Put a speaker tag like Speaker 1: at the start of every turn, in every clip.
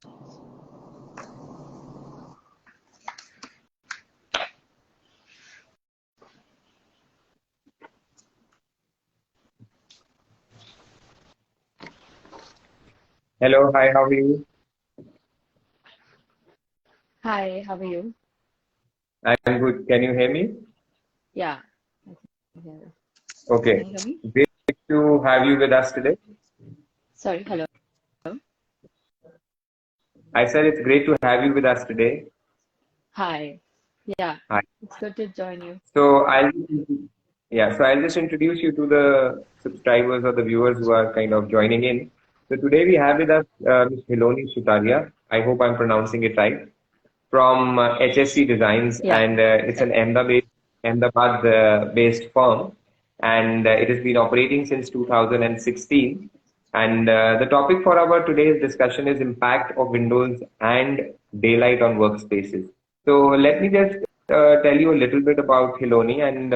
Speaker 1: Hello, hi, how are you?
Speaker 2: Hi, how are you?
Speaker 1: I'm good. Can you hear me?
Speaker 2: Yeah, I can hear you.
Speaker 1: Okay.
Speaker 2: Can you hear me?
Speaker 1: Great to have you with us today.
Speaker 2: Sorry, hello.
Speaker 1: I said it's great to have you with us today.
Speaker 2: Hi. Yeah,
Speaker 1: Hi.
Speaker 2: it's good to join you.
Speaker 1: So I'll just introduce you to the subscribers or the viewers who are kind of joining in. So today we have with us Ms. Hiloni Sutaria. I hope I'm pronouncing it right. From HSC Designs,
Speaker 2: Yeah,
Speaker 1: and it's an
Speaker 2: correct.
Speaker 1: Ahmedabad-based firm, and it has been operating since 2016. And the topic for our today's discussion is impact of Windows and daylight on workspaces. So let me just tell you a little bit about Hiloni, and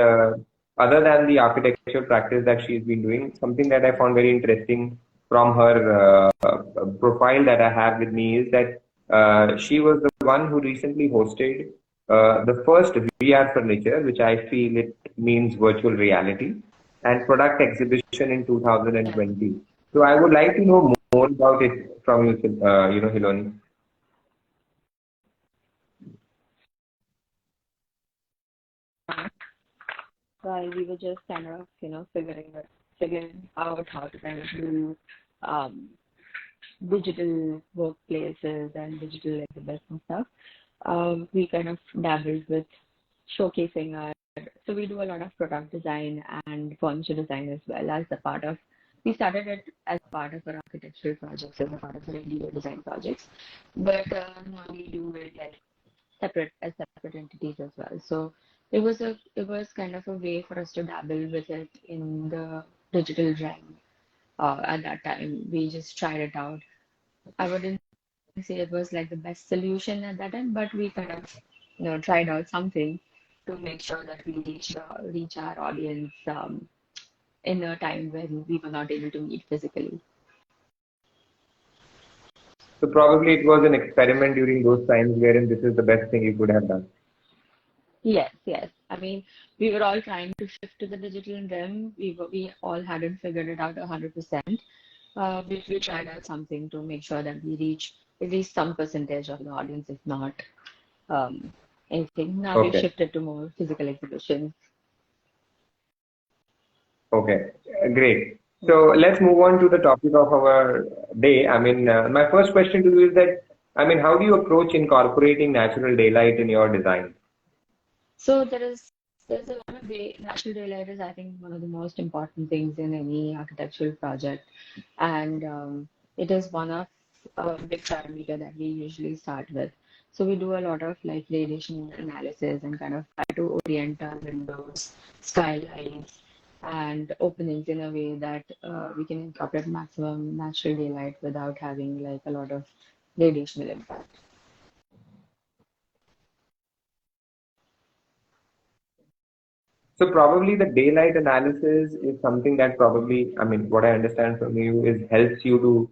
Speaker 1: other than the architecture practice that she's been doing, something that I found very interesting from her profile that I have with me is that she was the one who recently hosted the first VR furniture, which I feel it means virtual reality, and product exhibition in
Speaker 2: Yeah.
Speaker 1: 2020. So I would like to know more about it from you, Hiloni.
Speaker 2: While we were just kind of, figuring out how to kind of do um, digital workplaces and digital exhibits and stuff, we kind of dabbled with showcasing our. So we do a lot of product design and furniture design as well as the part of. We started it as part of our architectural projects, as a part of our interior design projects, but now we do it like separate as separate entities as well. So it was kind of a way for us to dabble with it in the digital realm. At that time, we just tried it out. I wouldn't say it was like the best solution at that time, but we kind of, tried out something to make sure that we reach our audience in a time when we were not able to meet physically.
Speaker 1: So probably it was an experiment during those times wherein this is the best thing you could have done.
Speaker 2: Yes, yes. I mean, we were all trying to shift to the digital realm. We all hadn't figured it out 100%. We tried out something to make sure that we reach at least some percentage of the audience, if not um, anything. Now we've
Speaker 1: Okay.
Speaker 2: shifted to more physical exhibitions.
Speaker 1: Okay, great.
Speaker 2: Yeah.
Speaker 1: So let's move on to the topic of our day. I mean, my first question to you is that, I mean, how do you approach incorporating natural daylight in your design?
Speaker 2: So there's a lot of day. Natural daylight is, I think, one of the most important things in any architectural project, and it is one of a big parameter that we usually start with. So we do a lot of like radiation analysis and kind of try to orient our windows, skylights, and openings in a way that we can incorporate maximum natural daylight without having like a lot of radiational impact.
Speaker 1: So probably the daylight analysis is something that probably, I mean, what I understand from you is helps you to,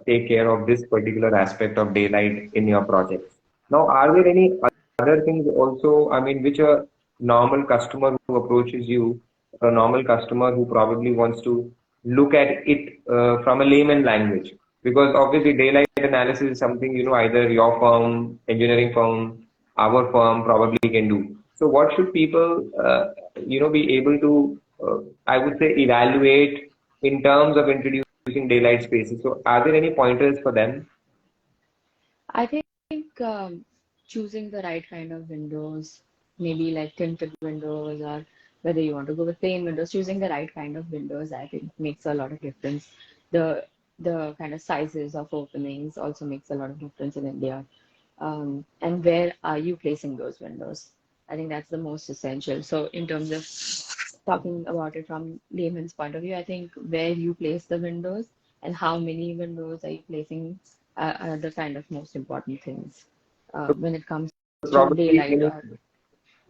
Speaker 1: take care of this particular aspect of daylight in your projects. Now, are there any other things also, I mean, which a normal customer who approaches you, a normal customer who probably wants to look at it from a layman language? Because obviously daylight analysis is something, either your firm, engineering firm, our firm probably can do. So what should people, be able to, I would say, evaluate in terms of introducing daylight spaces? So are there any pointers for them?
Speaker 2: I think choosing the right kind of windows, maybe like tinted windows, or whether you want to go with plain windows, choosing the right kind of windows, I think makes a lot of difference. The the kind of sizes of openings also makes a lot of difference in India. And where are you placing those windows? I think that's the most essential. So in terms of talking about it from layman's point of view, I think where you place the windows and how many windows are you placing are the kind of most important things
Speaker 1: So
Speaker 2: when it comes to
Speaker 1: probably
Speaker 2: daylight or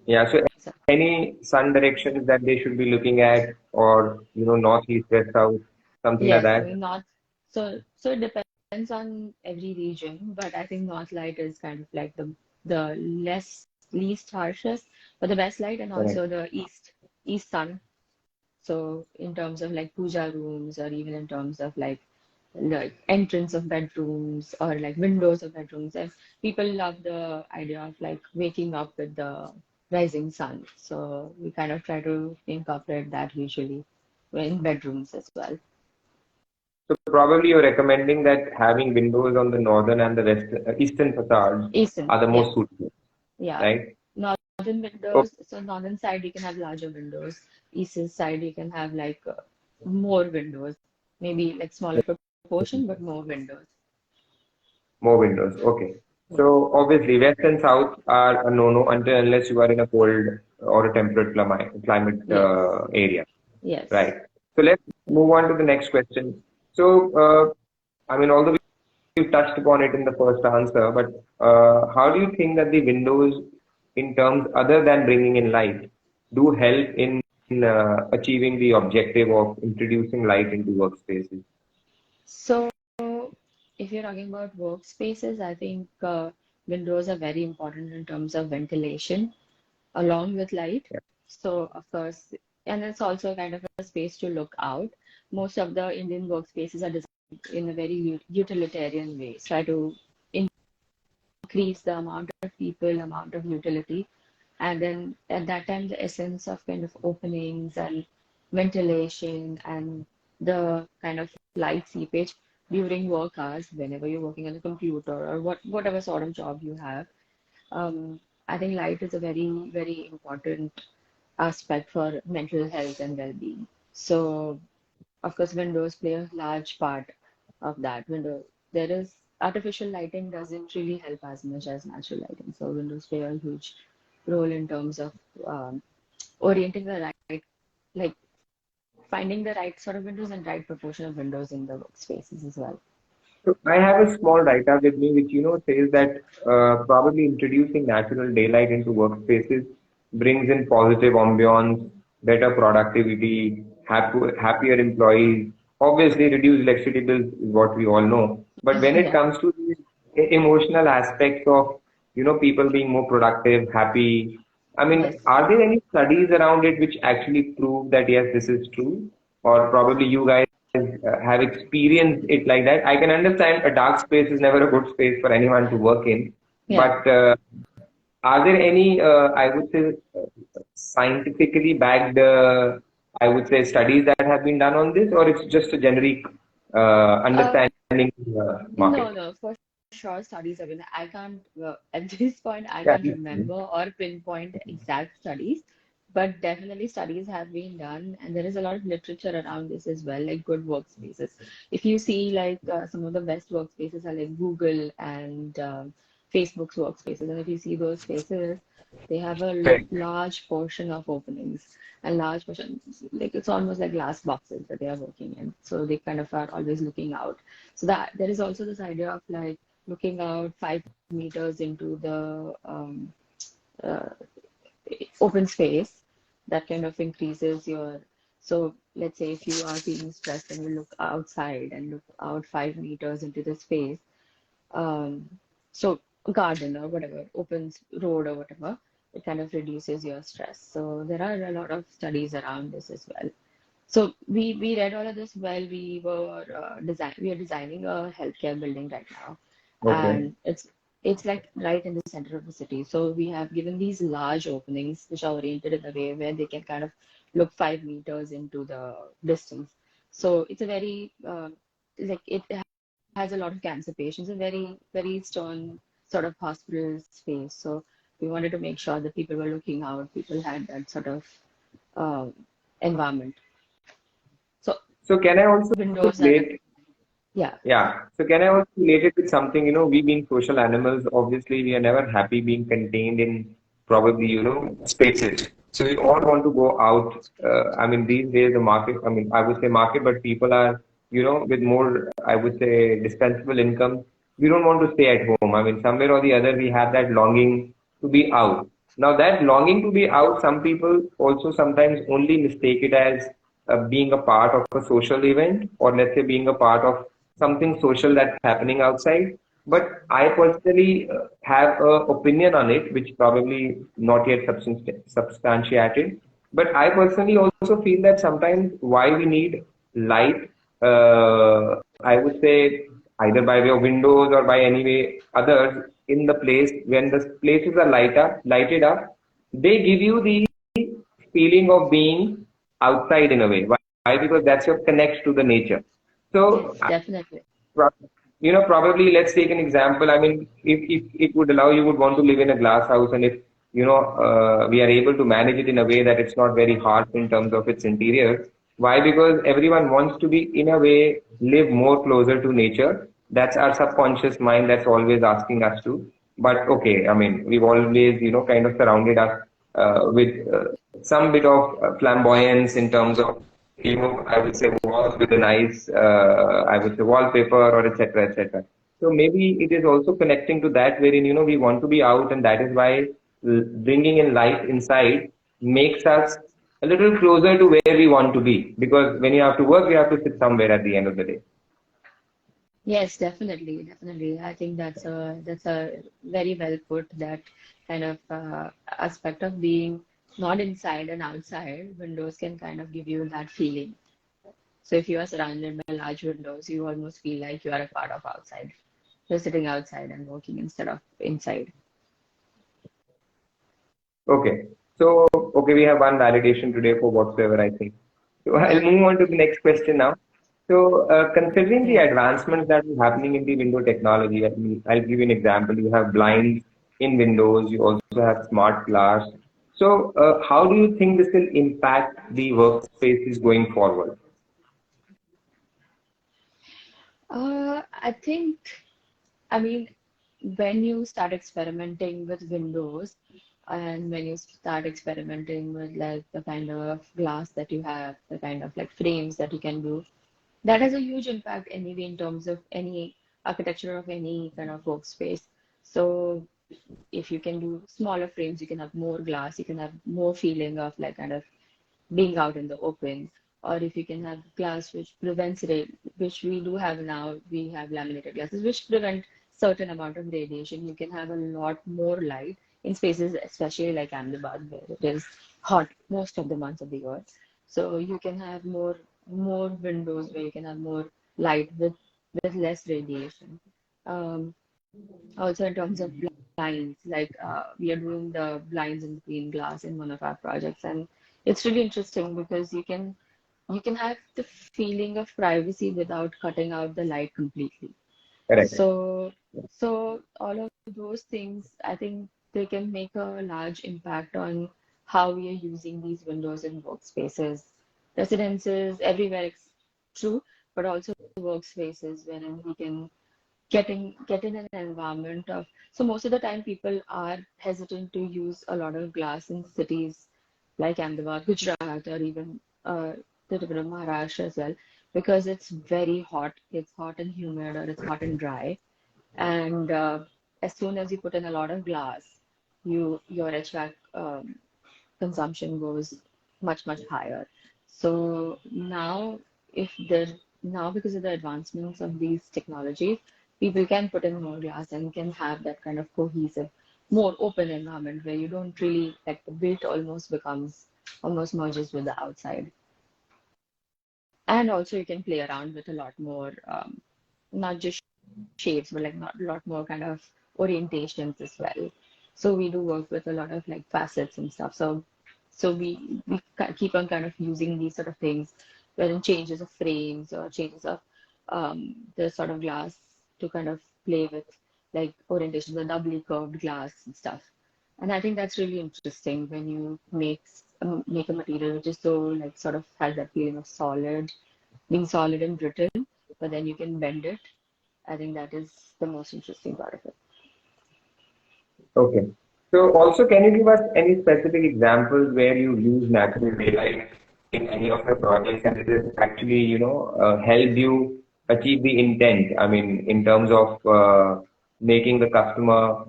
Speaker 1: yeah. So
Speaker 2: so,
Speaker 1: any sun directions that they should be looking at, or northeast, west, south, something like
Speaker 2: yes, I
Speaker 1: that.
Speaker 2: mean not so it depends depends on every region, but I think North Light is kind of like the least harshest, but the best light, and
Speaker 1: Correct.
Speaker 2: also the east sun. So in terms of like puja rooms, or even in terms of like entrance of bedrooms or like windows of bedrooms, and people love the idea of like waking up with the rising sun. So we kind of try to incorporate that usually in bedrooms as well.
Speaker 1: So probably you're recommending that having windows on the northern and the eastern facades
Speaker 2: Eastern,
Speaker 1: are the
Speaker 2: yeah,
Speaker 1: most suitable,
Speaker 2: yeah.
Speaker 1: right?
Speaker 2: Northern
Speaker 1: So,
Speaker 2: windows, so northern side you can have larger windows. Eastern side you can have like more windows, maybe like smaller proportion, but more windows.
Speaker 1: more windows. Okay.
Speaker 2: Yeah.
Speaker 1: So obviously, west and south are a no-no until unless you are in a cold or a temperate climate
Speaker 2: Yes.
Speaker 1: area,
Speaker 2: Yes.
Speaker 1: right? So let's move on to the next question. So, I mean, although you touched upon it in the first answer, but how do you think that the windows, in terms other than bringing in light, do help in achieving the objective of introducing light into workspaces?
Speaker 2: So if you're talking about workspaces, I think windows are very important in terms of ventilation along with light.
Speaker 1: Yeah.
Speaker 2: So of course, and it's also kind of a space to look out. Most of the Indian workspaces are designed in a very utilitarian way. Try to increase the amount of people, amount of utility. And then at that time, the essence of kind of openings and ventilation and the kind of light seepage during work hours, whenever you're working on a computer or whatever sort of job you have, I think light is a very, very important aspect for mental health and well-being. So of course, windows play a large part of that. There is artificial lighting doesn't really help as much as natural lighting. So windows play a huge role in terms of um, orienting the right, like finding the right sort of windows and right proportion of windows in the workspaces as well.
Speaker 1: So I have a small write-up with me which says that probably introducing natural daylight into workspaces brings in positive ambience, better productivity, happier employees. Obviously, reduced electricity bills is what we all know. But when it
Speaker 2: Yeah.
Speaker 1: comes to the emotional aspects of people being more productive, happy, I mean,
Speaker 2: Yes.
Speaker 1: are there any studies around it which actually prove that yes, this is true? Or probably you guys have experienced it like that. I can understand a dark space is never a good space for anyone to work in,
Speaker 2: Yeah.
Speaker 1: but are there any, I would say, scientifically backed, I would say, studies that have been done on this, or it's just a generic
Speaker 2: Um,
Speaker 1: understanding in the
Speaker 2: no,
Speaker 1: market?
Speaker 2: no, for sure studies have been. I can't, at this point, I
Speaker 1: Yeah.
Speaker 2: can't remember or pinpoint exact studies, but definitely studies have been done, and there is a lot of literature around this as well, like good workspaces. If you see, like, some of the best workspaces are like Google and Facebook's workspaces, and if you see those spaces, they have a
Speaker 1: Correct.
Speaker 2: large portion of openings and large portion, like it's almost like glass boxes that they are working in. So they kind of are always looking out. So that there is also this idea of like looking out 5 meters into the uh, open space that kind of increases your. So let's say if you are feeling stressed and you look outside and look out 5 meters into the space, um, so garden or whatever, open road or whatever, it kind of reduces your stress. So there are a lot of studies around this as well. So we read all of this while we are designing a healthcare building right now,
Speaker 1: Okay.
Speaker 2: and it's like right in the center of the city. So we have given these large openings which are oriented in a way where they can kind of look 5 meters into the distance. So it's a very like it has a lot of cancer patients, a very stern sort of hospital space. So we wanted to make sure that people were looking out, people had that sort of uh, environment. So
Speaker 1: So can I also
Speaker 2: windows are
Speaker 1: relate?
Speaker 2: yeah,
Speaker 1: Yeah. So can I also relate it with something, we being social animals, obviously we are never happy being contained in probably, spaces. So we all want to go out. I mean, these days the market, I mean, I would say market, but people are, with more, I would say, dispensable income. We don't want to stay at home. I mean, somewhere or the other, we have that longing to be out. Now that longing to be out, some people also sometimes only mistake it as being a part of a social event, or let's say being a part of something social that's happening outside. But I personally have a opinion on it, which probably not yet substantiated. But I personally also feel that sometimes why we need light, I would say either by way of windows or by any way others in the place when the places are lighted up, they give you the feeling of being outside in a way. Why? Because that's your connect to the nature.
Speaker 2: Yes,
Speaker 1: So,
Speaker 2: definitely.
Speaker 1: probably let's take an example. I mean, if it would allow, you would want to live in a glass house, and if we are able to manage it in a way that it's not very harsh in terms of its interior. Why? Because everyone wants to be, in a way, live more closer to nature. That's our subconscious mind that's always asking us to. But okay, I mean, we've always, kind of surrounded us with some bit of flamboyance in terms of, I would say walls with a nice, I would say wallpaper or etc. etc. So maybe it is also connecting to that wherein, we want to be out, and that is why bringing in light inside makes us a little closer to where we want to be. Because when you have to work, you have to sit somewhere at the end of the day.
Speaker 2: Yes, definitely, definitely. I think that's a very well put, that kind of aspect of being not inside and outside. Windows can kind of give you that feeling. So if you are surrounded by large windows, you almost feel like you are a part of outside. You're sitting outside and working instead of inside.
Speaker 1: Okay. So, okay, we have one validation today for whatsoever, I think. So I'll move on to the next question now. So, considering the
Speaker 2: Yeah.
Speaker 1: advancements that are happening in the window technology, I'll give you an example. You have blinds in windows, you also have smart glass. So, how do you think this will impact the workspaces going forward?
Speaker 2: I think, I mean, when you start experimenting with windows and when you start experimenting with like the kind of glass that you have, the kind of like frames that you can do, that has a huge impact anyway in terms of any architecture of any kind of workspace. So if you can do smaller frames, you can have more glass, you can have more feeling of like kind of being out in the open. Or if you can have glass which prevents which we do have now, we have laminated glasses which prevent certain amount of radiation. You can have a lot more light in spaces, especially like Ahmedabad, where it is hot most of the months of the year. So you can have more windows where you can have more light with less radiation. Um, Also in terms of blinds, like we are doing the blinds in green glass in one of our projects, and it's really interesting because you can have the feeling of privacy without cutting out the light completely.
Speaker 1: Correct.
Speaker 2: So so all of those things, I think they can make a large impact on how we are using these windows in workspaces, residences, everywhere it's true, but also workspaces wherein we can get in an environment of, so most of the time people are hesitant to use a lot of glass in cities like Ahmedabad, Gujarat, or even the tip of Maharashtra as well, because it's very hot. It's hot and humid, or it's hot and dry. And as soon as you put in a lot of glass, your HVAC consumption goes much higher. So now because of the advancements of these technologies, people can put in more glass and can have that kind of cohesive, more open environment where you don't really like the built almost merges with the outside. And also you can play around with a lot more, not just shapes, but like not a lot more kind of orientations as well. So we do work with a lot of like facets and stuff. So we keep on kind of using these sort of things, wherein changes of frames or changes of the sort of glass to kind of play with like orientations, the doubly curved glass and stuff. And I think that's really interesting when you make a material which is so like sort of has that feeling of being solid and brittle, but then you can bend it. I think that is the most interesting part of it.
Speaker 1: Okay. So also, can you give us any specific examples where you use natural daylight in any of your projects, and it has actually, helped you achieve the intent? I mean, in terms of making the customer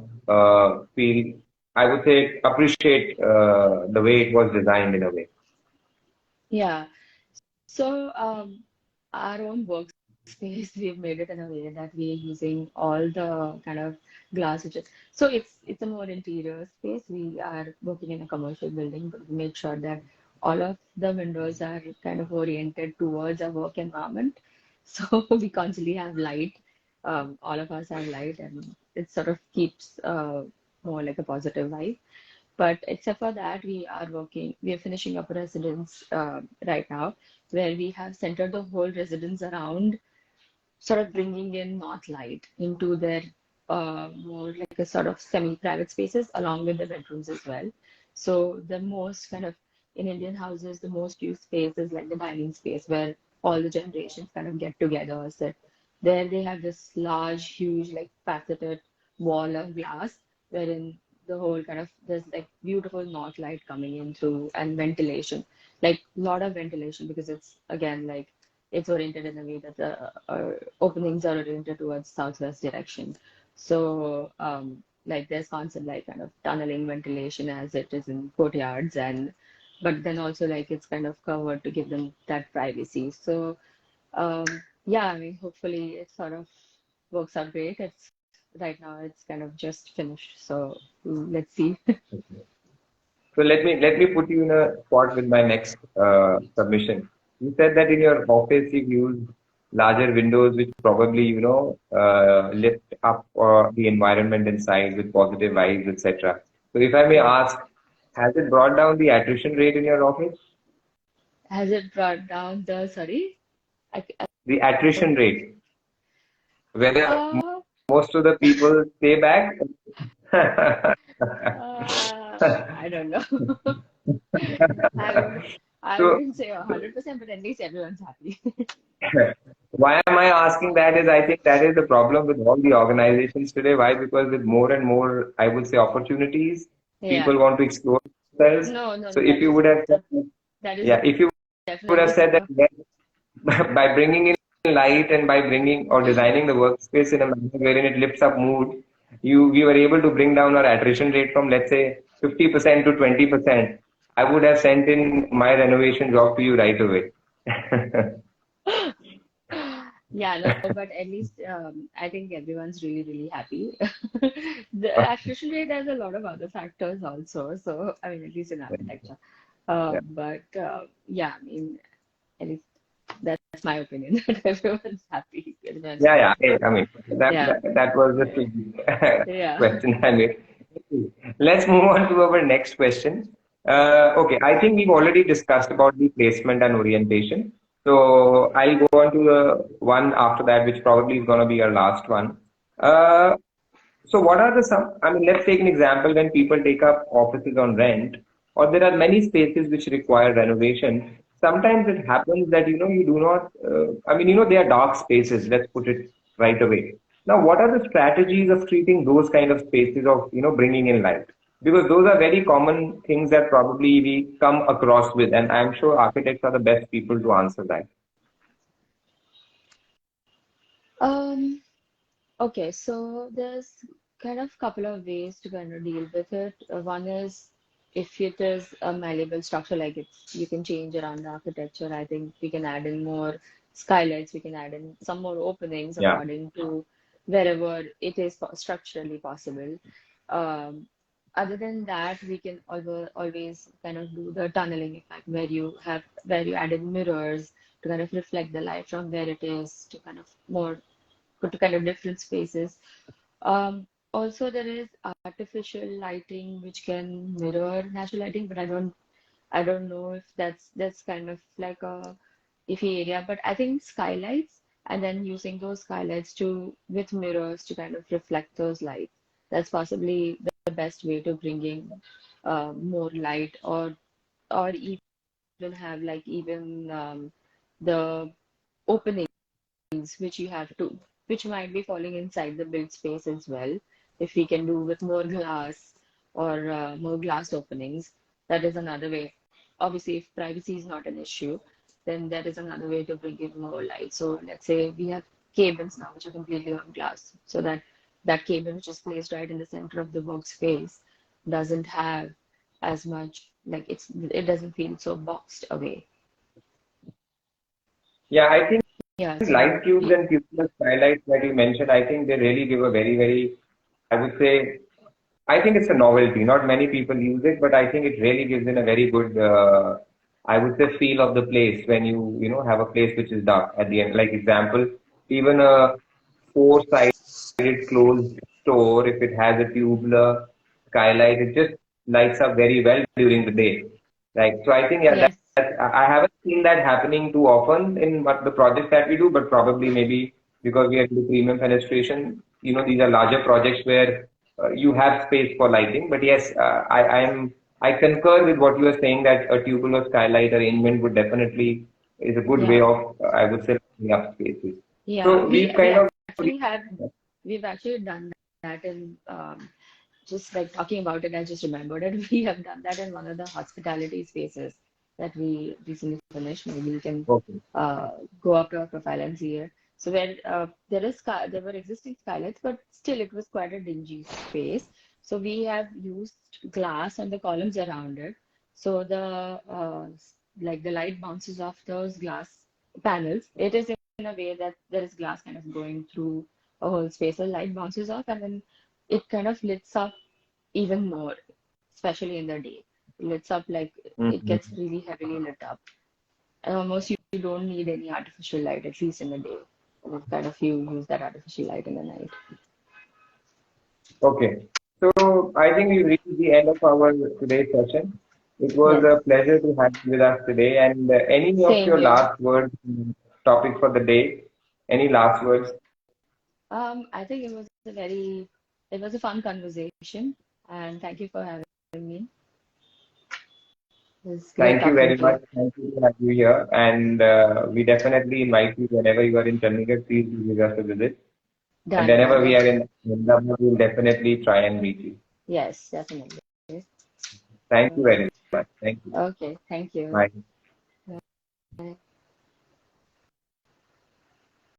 Speaker 1: feel, I would say, appreciate the way it was designed in a way.
Speaker 2: Yeah. So our own workspaces workspace, we've made it in a way that we are using all the kind of glass, which is so it's a more interior space. We are working in a commercial building, but we make sure that all of the windows are kind of oriented towards a work environment. So we constantly have light. All of us have light, and it sort of keeps more like a positive vibe. But except for that, we are finishing up a residence right now where we have centered the whole residence around sort of bringing in north light into their more like a sort of semi-private spaces along with the bedrooms as well. So the most kind of in Indian houses, the most used space is like the dining space where all the generations kind of get together. So there they have this large, huge, like faceted wall of glass wherein the whole kind of there's like beautiful north light coming in through and ventilation, like a lot of ventilation because it's again like it's oriented in a way that the openings are oriented towards southwest direction. So, like there's constant like kind of tunneling ventilation as it is in courtyards, and but then also like it's kind of covered to give them that privacy. So, yeah, I mean, hopefully it sort of works out great. It's right now it's kind of just finished, so let's see.
Speaker 1: So let me put you in a spot with my next submission. You said that in your office you've used larger windows, which probably lift up the environment inside with positive vibes, etc. So if I may
Speaker 2: Yeah.
Speaker 1: ask, has it brought down the attrition rate in your office?
Speaker 2: Has it brought down the, sorry? I
Speaker 1: The attrition
Speaker 2: don't.
Speaker 1: rate, whether
Speaker 2: Uh,
Speaker 1: most of the people stay back.
Speaker 2: I don't know. I would I
Speaker 1: So
Speaker 2: wouldn't say 100%, but at least everyone's happy.
Speaker 1: why am I asking that is I think that is the problem with all the organizations today. Why? Because with more and more, I would say, opportunities,
Speaker 2: Yeah.
Speaker 1: people want to explore themselves.
Speaker 2: No, no,
Speaker 1: So
Speaker 2: no,
Speaker 1: if you would have said,
Speaker 2: that is
Speaker 1: yeah, if you would have
Speaker 2: definitely
Speaker 1: said that
Speaker 2: so.
Speaker 1: yes, by bringing in light and by bringing or designing the workspace in a manner wherein it lifts up mood, we were able to bring down our attrition rate from let's say 50% to 20%. I would have sent in my renovation job to you right away.
Speaker 2: Yeah, no, but at least I think everyone's really, really happy. The attrition rate has a lot of other factors also. So, I mean, at least in architecture.
Speaker 1: Yeah.
Speaker 2: But yeah, I mean, at least that's my opinion that everyone's happy. Everyone's
Speaker 1: Yeah,
Speaker 2: happy.
Speaker 1: yeah. I mean,
Speaker 2: Yeah.
Speaker 1: that was the
Speaker 2: Yeah.
Speaker 1: question I made. Let's move on to our next question. Okay, I think we've already discussed about the placement and orientation. So I'll go on to the one after that, which probably is going to be our last one. Uh, so what are the some, I mean, let's take an example when people take up offices on rent, or there are many spaces which require renovation. Sometimes it happens that, you do not, I mean, they are dark spaces, let's put it right away. Now, what are the strategies of treating those kind of spaces of, bringing in light? Because those are very common things that probably we come across with, and I'm sure architects are the best people to answer that.
Speaker 2: Um, okay, so there's kind of couple of ways to kind of deal with it. One is if it is a malleable structure, like it's you can change around the architecture. I think we can add in more skylights, we can add in some more openings
Speaker 1: Yeah.
Speaker 2: according to wherever it is structurally possible. Um, Other than that, we can always kind of do the tunneling effect where you add in mirrors to kind of reflect the light from where it is to kind of more go to kind of different spaces. Also, there is artificial lighting which can mirror natural lighting, but I don't know if that's kind of like a iffy area. But I think skylights and then using those skylights to with mirrors to kind of reflect those lights. That's possibly the best way to bring in more light, or even have like even the opening which you have to, which might be falling inside the build space as well. If we can do with more glass or more glass openings, that is another way. Obviously, if privacy is not an issue, then that is another way to bring in more light. So let's say we have cables now which are completely on glass, so that that cable which is placed right in the center of the workspace doesn't have as much like it doesn't feel so boxed away.
Speaker 1: Yeah, I think
Speaker 2: Yeah,
Speaker 1: Light
Speaker 2: so
Speaker 1: tubes and tubular skylights that you mentioned, I think they really give a very, very, I would say, I think it's a novelty. Not many people use it, but I think it really gives in a very good, I would say, feel of the place when you have a place which is dark at the end. Like example, even a four-sided closed door, if it has a tubular skylight, it just lights up very well during the day. Right. So I think, yeah,
Speaker 2: yes,
Speaker 1: I haven't seen that happening too often in the projects that we do, but probably maybe because we are into premium penetration, these are larger projects where you have space for lighting. But yes, I concur with what you are saying that a tubular skylight arrangement would definitely is a good way
Speaker 2: yeah,
Speaker 1: of, I would say, lighting up spaces.
Speaker 2: yeah.
Speaker 1: So
Speaker 2: We
Speaker 1: we've
Speaker 2: we
Speaker 1: kind of,
Speaker 2: actually have we've actually done that in just like talking about it, I just remembered it. We have done that in one of the hospitality spaces that we recently finished. Maybe you can
Speaker 1: okay.
Speaker 2: uh, go up to our profile and see it. So where there were existing skylights, but still it was quite a dingy space. So we have used glass on the columns around it. So like the light bounces off those glass panels. It is in a way that there is glass kind of going through a whole space. The light bounces off and then it kind of lights up even more, especially in the day. It lights up like it
Speaker 1: Mhm.
Speaker 2: gets really heavily lit up. And almost you don't need any artificial light, at least in the day. And kind of you use that artificial light in the night.
Speaker 1: Okay. So I think we reached the end of our today's session. It was
Speaker 2: Yes,
Speaker 1: a pleasure to have you with us today. And any of
Speaker 2: same
Speaker 1: your
Speaker 2: here.
Speaker 1: last words, topic for the day? Any last words?
Speaker 2: I think it was a fun conversation, and thank you for having me. It was great
Speaker 1: Thank you
Speaker 2: talking
Speaker 1: very
Speaker 2: to you.
Speaker 1: much. Thank you to have you here. And we definitely invite you whenever you are in Chandigarh, please do give us a visit. And
Speaker 2: Done, will
Speaker 1: whenever we
Speaker 2: do.
Speaker 1: are in Ahmedabad, we'll definitely try and meet you.
Speaker 2: Yes, definitely.
Speaker 1: Thank you
Speaker 2: Uh,
Speaker 1: very much. Thank you.
Speaker 2: okay, thank you.
Speaker 1: Bye.
Speaker 2: Bye.